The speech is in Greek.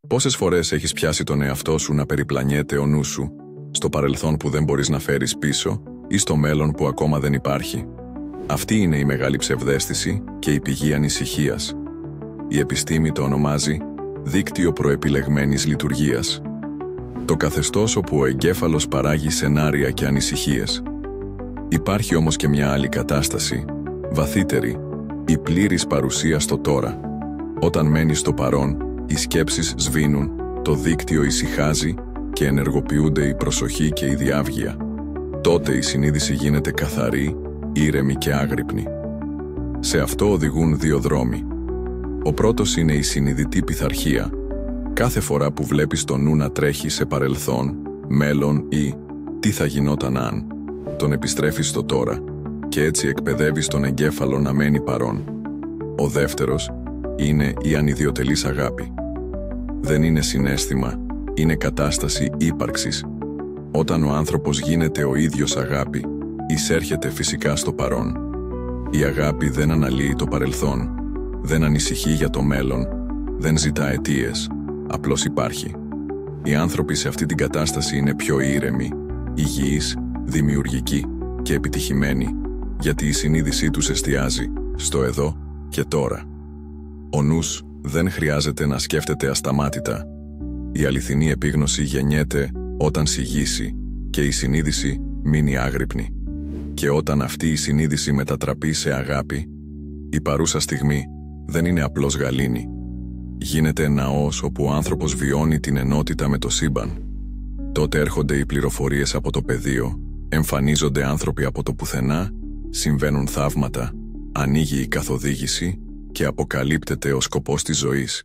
Πόσες φορές έχεις πιάσει τον εαυτό σου να περιπλανιέται ο νους σου, στο παρελθόν που δεν μπορείς να φέρεις πίσω ή στο μέλλον που ακόμα δεν υπάρχει? Αυτή είναι η μεγάλη ψευδαίσθηση και η πηγή ανησυχίας. Η επιστήμη το ονομάζει δίκτυο προεπιλεγμένης λειτουργίας. Το καθεστώς όπου ο εγκέφαλος παράγει σενάρια και ανησυχίες. Υπάρχει όμως και μια άλλη κατάσταση, βαθύτερη, η πλήρης παρουσία στο τώρα. Όταν μένεις στο παρόν, οι σκέψεις σβήνουν, το δίκτυο ησυχάζει και ενεργοποιούνται η προσοχή και η διάβγεια. Τότε η συνείδηση γίνεται καθαρή, ήρεμη και άγρυπνη. Σε αυτό οδηγούν δύο δρόμοι. Ο πρώτος είναι η συνειδητή πειθαρχία. Κάθε φορά που βλέπεις το νου να τρέχει σε παρελθόν, μέλλον ή τι θα γινόταν αν, τον επιστρέφεις στο τώρα και έτσι εκπαιδεύεις τον εγκέφαλο να μένει παρόν. Ο δεύτερος είναι η ανιδιοτελής αγάπη. Δεν είναι συναίσθημα, είναι κατάσταση ύπαρξης. Όταν ο άνθρωπος γίνεται ο ίδιος αγάπη, εισέρχεται φυσικά στο παρόν. Η αγάπη δεν αναλύει το παρελθόν, δεν ανησυχεί για το μέλλον, δεν ζητά αιτίες, απλώς υπάρχει. Οι άνθρωποι σε αυτή την κατάσταση είναι πιο ήρεμοι, υγιείς, δημιουργικοί και επιτυχημένοι, γιατί η συνείδησή τους εστιάζει στο εδώ και τώρα. Ο νους δεν χρειάζεται να σκέφτεται ασταμάτητα. Η αληθινή επίγνωση γεννιέται όταν σιγήσει και η συνείδηση μείνει άγρυπνη. Και όταν αυτή η συνείδηση μετατραπεί σε αγάπη, η παρούσα στιγμή δεν είναι απλώς γαλήνη. Γίνεται ναός όπου ο άνθρωπος βιώνει την ενότητα με το σύμπαν. Τότε έρχονται οι πληροφορίες από το πεδίο, εμφανίζονται άνθρωποι από το πουθενά, συμβαίνουν θαύματα, ανοίγει η καθοδήγηση και αποκαλύπτεται ο σκοπός της ζωής.